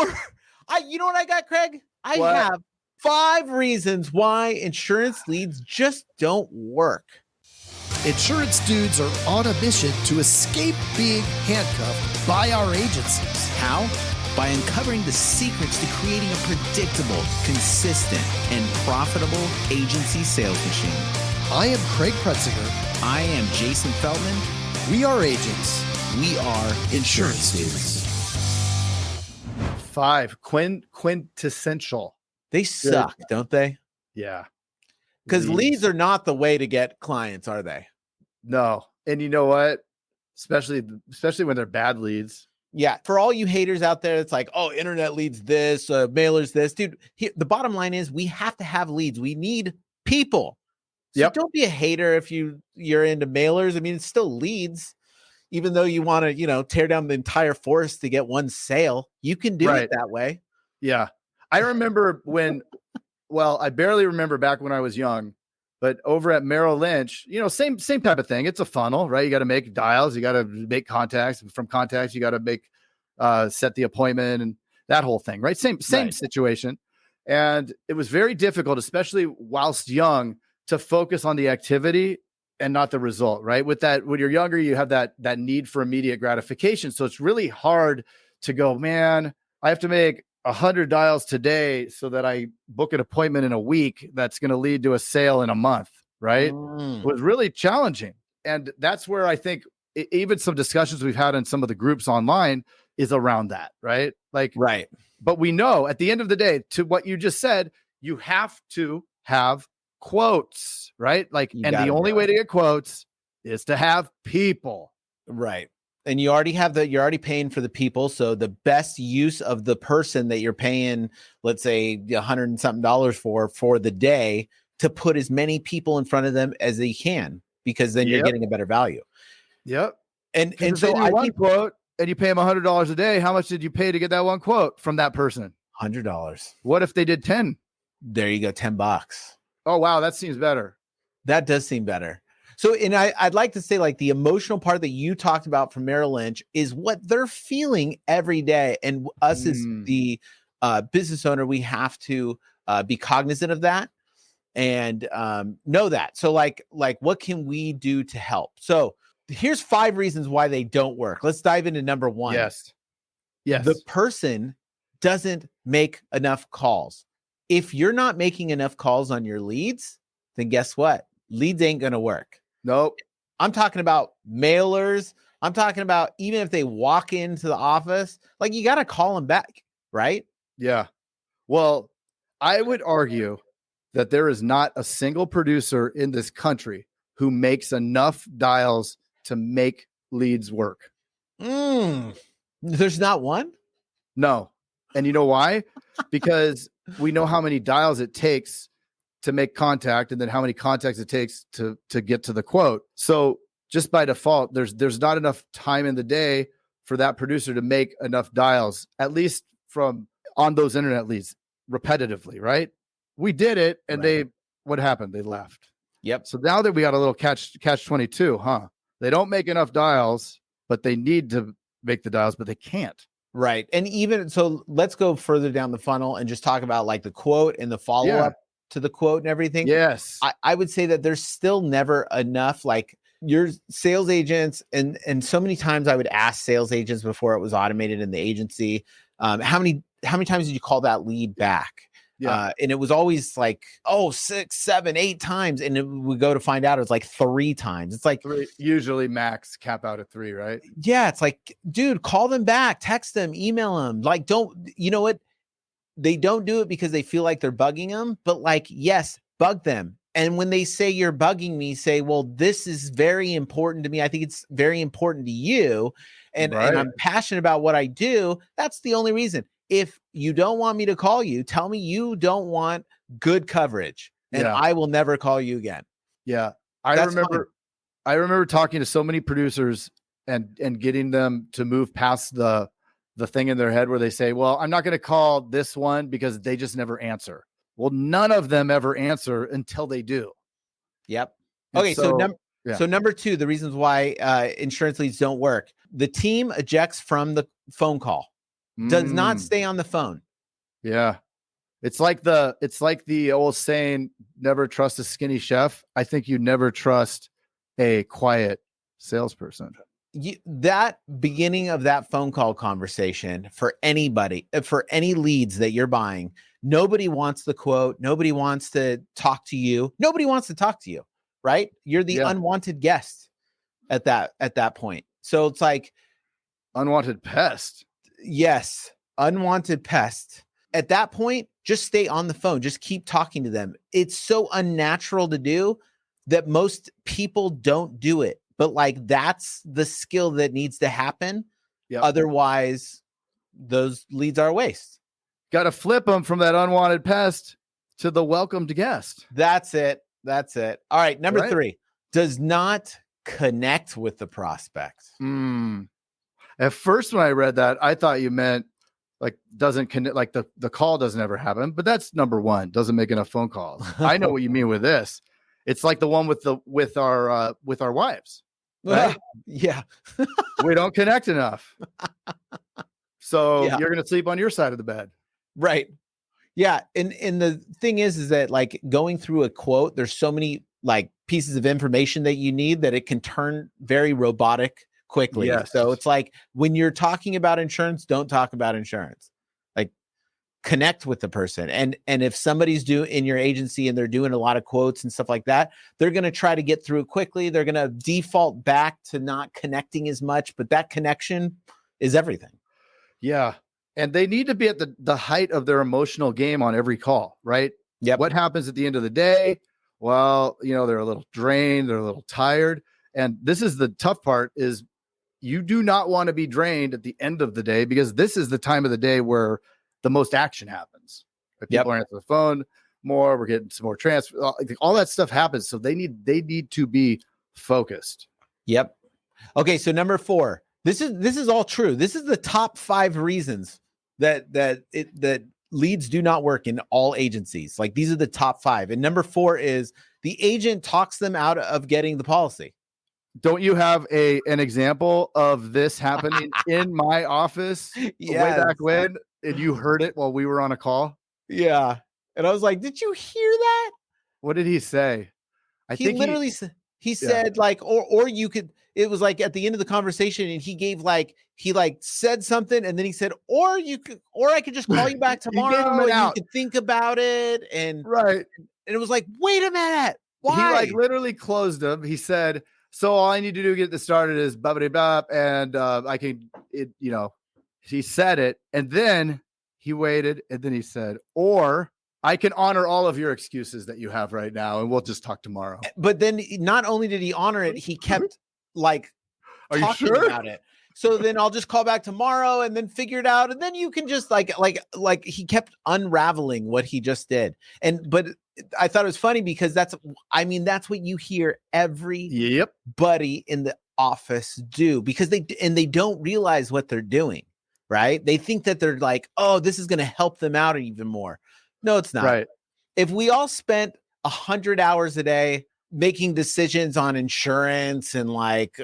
more. You know what I got, Craig? I have 5 reasons why insurance leads just don't work. Insurance dudes are on a mission to escape being handcuffed by our agencies. How? By uncovering the secrets to creating a predictable, consistent, and profitable agency sales machine. I am Craig Pretzinger. I am Jason Feldman. We are agents. We are insurance dudes. 5 quintessential. They suck, don't they? Yeah. Because leads are not the way to get clients, are they? No. And you know what? Especially when they're bad leads. Yeah. For all you haters out there, it's like, oh, internet leads this, mailers this. Dude, the bottom line is we have to have leads. We need people. So don't be a hater if you're into mailers. I mean, it's still leads. Even though you want to, tear down the entire forest to get one sale, you can do it that way. Yeah. I remember I barely remember back when I was young, but over at Merrill Lynch, same type of thing. It's a funnel, right? You got to make dials, you got to make contacts. From contacts, you got to make set the appointment and that whole thing, right? Same situation. And it was very difficult, especially whilst young, to focus on the activity and not the result, right? With that, when you're younger, you have that need for immediate gratification. So it's really hard to go, man, I have to make 100 dials today so that I book an appointment in a week that's going to lead to a sale in a month, right? It was really challenging. And that's where I think even some discussions we've had in some of the groups online is around that, right? Right. But we know at the end of the day, to what you just said, you have to have quotes, right? And the only way to get quotes is to have people. Right. And you're already paying for the people. So the best use of the person that you're paying, let's say $100 and something for the day, to put as many people in front of them as they can, because then you're getting a better value. Yep. And so they do one quote and you pay them $100 a day. How much did you pay to get that one quote from that person? $100. What if they did 10? There you go. $10. Oh, wow. That seems better. That does seem better. So, and I'd like to say, the emotional part that you talked about from Merrill Lynch is what they're feeling every day. And us as the business owner, we have to be cognizant of that and know that. So what can we do to help? So here's 5 reasons why they don't work. Let's dive into number 1. Yes. The person doesn't make enough calls. If you're not making enough calls on your leads, then guess what? Leads ain't going to work. Nope. I'm talking about mailers. I'm talking about even if they walk into the office, you got to call them back, right? Yeah. Well, I would argue that there is not a single producer in this country who makes enough dials to make leads work. There's not one? No. And you know why? Because we know how many dials it takes to make contact, and then how many contacts it takes to get to the quote. So just by default, there's not enough time in the day for that producer to make enough dials, at least from on those internet leads repetitively, right? We did it, and what happened? They left. Yep. So now that we got a little catch 22, huh? They don't make enough dials, but they need to make the dials, but they can't. Right. And even so, let's go further down the funnel and just talk about the quote and the follow-up to the quote and everything. Yes. I would say that there's still never enough, your sales agents. And so many times I would ask sales agents before it was automated in the agency, how many times did you call that lead back? Yeah. And it was always 6, 7, 8 times. And it would go to find out it was 3 times. It's 3, usually max cap out at 3, right? Yeah. It's dude, call them back, text them, email them. You know what? They don't do it because they feel like they're bugging them, but yes, bug them. And when they say you're bugging me, say, well, this is very important to me. I think it's very important to you. And I'm passionate about what I do. That's the only reason. If you don't want me to call you, tell me you don't want good coverage, and I will never call you again. Yeah. I remember talking to so many producers and getting them to move past the thing in their head where they say, well, I'm not going to call this one because they just never answer. Well, none of them ever answer until they do. Yep. And okay. So number 2, the reasons why insurance leads don't work. The team ejects from the phone call. Does not Mm, stay on the phone. yeah. It's like the old saying, never trust a skinny chef. I think you never trust a quiet salesperson. That beginning of that phone call conversation for anybody, for any leads that you're buying, nobody wants the quote. Nobody wants to talk to you. Nobody wants to talk to you, right? You're the Yeah. unwanted guest at that point. So it's like, Unwanted pest. yes, unwanted pest. At that point, just stay on the phone. Just keep talking to them. It's so unnatural to do that most people don't do it. But like, that's the skill that needs to happen. Yep. Otherwise, those leads are a waste. Got to flip them from that unwanted pest to the welcomed guest. That's it. That's it. All right. Number Right? 3, does not connect with the prospect. At first, when I read that, I thought you meant like doesn't connect, like the call doesn't ever happen. But that's number 1. Doesn't make enough phone calls. I know what you mean with this. It's like the one with our wives. Right? Yeah. We don't connect enough. So Yeah. you're going to sleep on your side of the bed. Right. Yeah. And the thing is that like going through a quote, there's so many like pieces of information that you need that it can turn very robotic quickly. Yes. So it's like when you're talking about insurance, don't talk about insurance. Like connect with the person. And if somebody's in your agency and they're doing a lot of quotes and stuff like that, they're going to try to get through it quickly. They're going to default back to not connecting as much, but that connection is everything. Yeah. And they need to be at the height of their emotional game on every call, right? Yep. What happens at the end of the day? Well, they're a little drained, they're a little tired. And this is the tough part is you do not want to be drained at the end of the day because this is the time of the day where the most action happens. If people are answering the phone more, we're getting some more transfer. All that stuff happens. So they need to be focused. Yep. Okay. So number 4, this is all true. This is the top 5 reasons that leads do not work in all agencies. Like these are the top 5. And number 4 is the agent talks them out of getting the policy. Don't you have an example of this happening in my office way back when? And you heard it while we were on a call? Yeah. And I was like, did you hear that? What did he say? He literally said like, or you could, it was like at the end of the conversation and he said something and then he said, or I could just call you back tomorrow. You could think about it. And right. And it was like, wait a minute. Why? He literally closed him. He said, so all I need to do to get this started is blah, and I can, he said it. And then he waited. And then he said, or I can honor all of your excuses that you have right now. And we'll just talk tomorrow. But then not only did he honor it, he kept like talking about it. So then I'll just call back tomorrow and then figure it out. And then you can just like he kept unraveling what he just did. But I thought it was funny because that's what you hear everybody in the office do because they don't realize what they're doing, right? They think that they're like, oh, this is going to help them out even more. No, it's not. Right. If we all spent 100 hours a day making decisions on insurance and like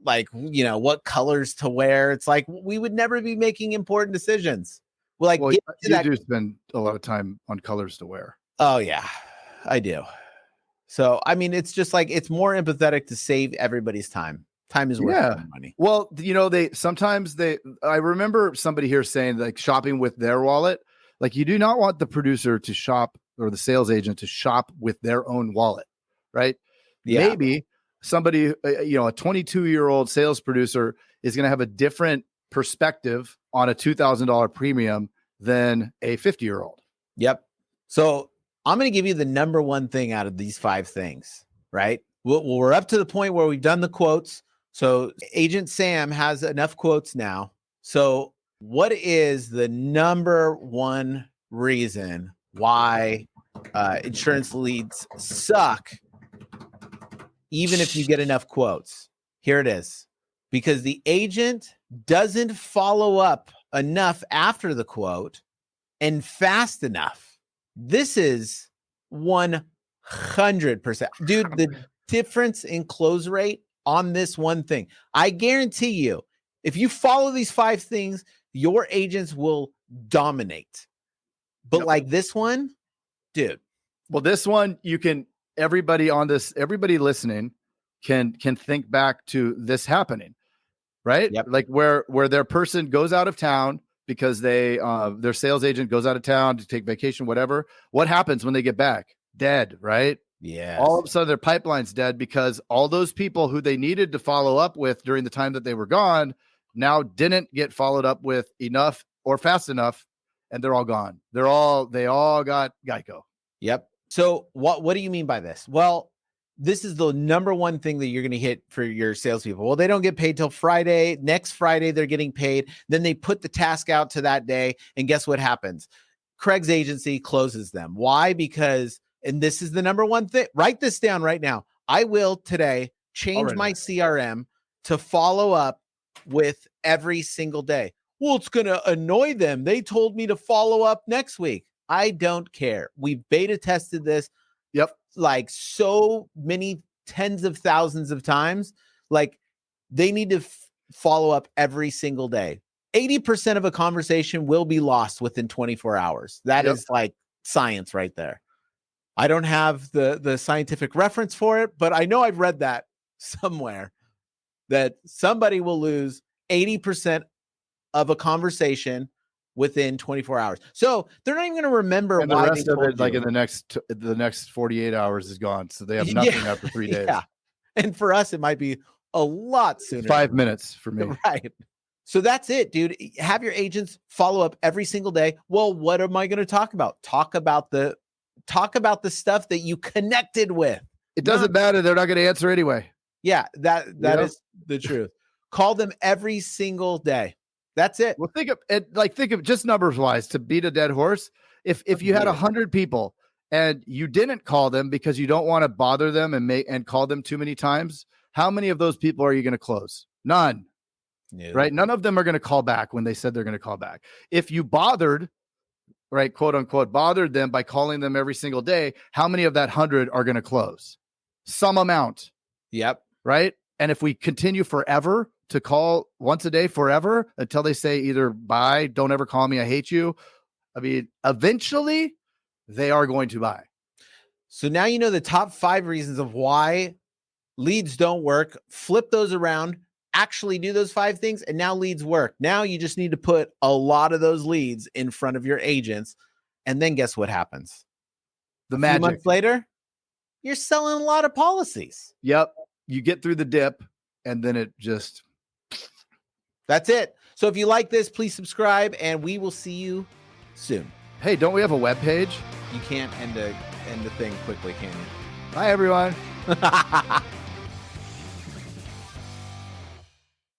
what colors to wear, it's like we would never be making important decisions. You do spend a lot of time on colors to wear. Oh yeah, I do. So it's just like it's more empathetic to save everybody's time. Time is worth money. Well, I remember somebody here saying like shopping with their wallet. Like you do not want the producer to shop or the sales agent to shop with their own wallet, right? Yeah. Maybe somebody, a 22-year-old sales producer is going to have a different perspective on a $2,000 premium than a 50-year-old. Yep. So I'm going to give you the number 1 thing out of these 5 things, right? We're up to the point where we've done the quotes. So Agent Sam has enough quotes now. So what is the number 1 reason why insurance leads suck, even if you get enough quotes? Here it is. Because the agent doesn't follow up enough after the quote and fast enough. This is 100%. Dude, the difference in close rate on this one thing, I guarantee you, if you follow these 5 things, your agents will dominate. But like this one, dude. Well, this one everybody listening can think back to this happening, right? Yep. Like where their person goes out of town because their sales agent goes out of town to take vacation, whatever. What happens when they get back? Dead, right? Yeah. All of a sudden their pipeline's dead because all those people who they needed to follow up with during the time that they were gone now didn't get followed up with enough or fast enough, and they're all gone. They all got Geico. Yep. So what do you mean by this? Well, this is the number one thing that you're going to hit for your salespeople. Well, they don't get paid till Friday. Next Friday, they're getting paid. Then they put the task out to that day. And guess what happens? Craig's agency closes them. Why? Because, and this is the number one thing, write this down right now. I will today change my CRM to follow up with every single day. Well, it's going to annoy them. They told me to follow up next week. I don't care. We've beta tested this. Yep. Like so many tens of thousands of times. Like they need to follow up every single day. 80% of a conversation will be lost within 24 hours. That is like science right there. I don't have the scientific reference for it, but I know I've read that somewhere that somebody will lose 80% of a conversation within 24 hours. So they're not even going to remember and the why rest of it, like in the next 48 hours is gone. So they have nothing after 3 days. Yeah. And for us, it might be a lot sooner. 5 minutes for me. Right. So that's it, dude. Have your agents follow up every single day. Well, what am I going to talk about? Talk about the stuff that you connected with. It doesn't matter. They're not going to answer anyway. Yeah, that is the truth. Call them every single day. That's it. Well, think of just numbers wise to beat a dead horse. If you had 100 people and you didn't call them because you don't want to bother them and call them too many times, how many of those people are you going to close? None. No. Right? None of them are going to call back when they said they're going to call back. If you bothered, right, quote unquote, bothered them by calling them every single day, how many of that 100 are going to close? Some amount. Yep. Right? And if we continue forever to call once a day forever until they say either bye, don't ever call me, I hate you. I mean, eventually they are going to buy. So now you know the top 5 reasons of why leads don't work. Flip those around, actually do those 5 things, and now leads work. Now you just need to put a lot of those leads in front of your agents, and then guess what happens? The magic. A few months later, you're selling a lot of policies. Yep. You get through the dip, and then it just... That's it. So if you like this, please subscribe, and we will see you soon. Hey, don't we have a web page? You can't end the thing quickly, can you? Bye, everyone.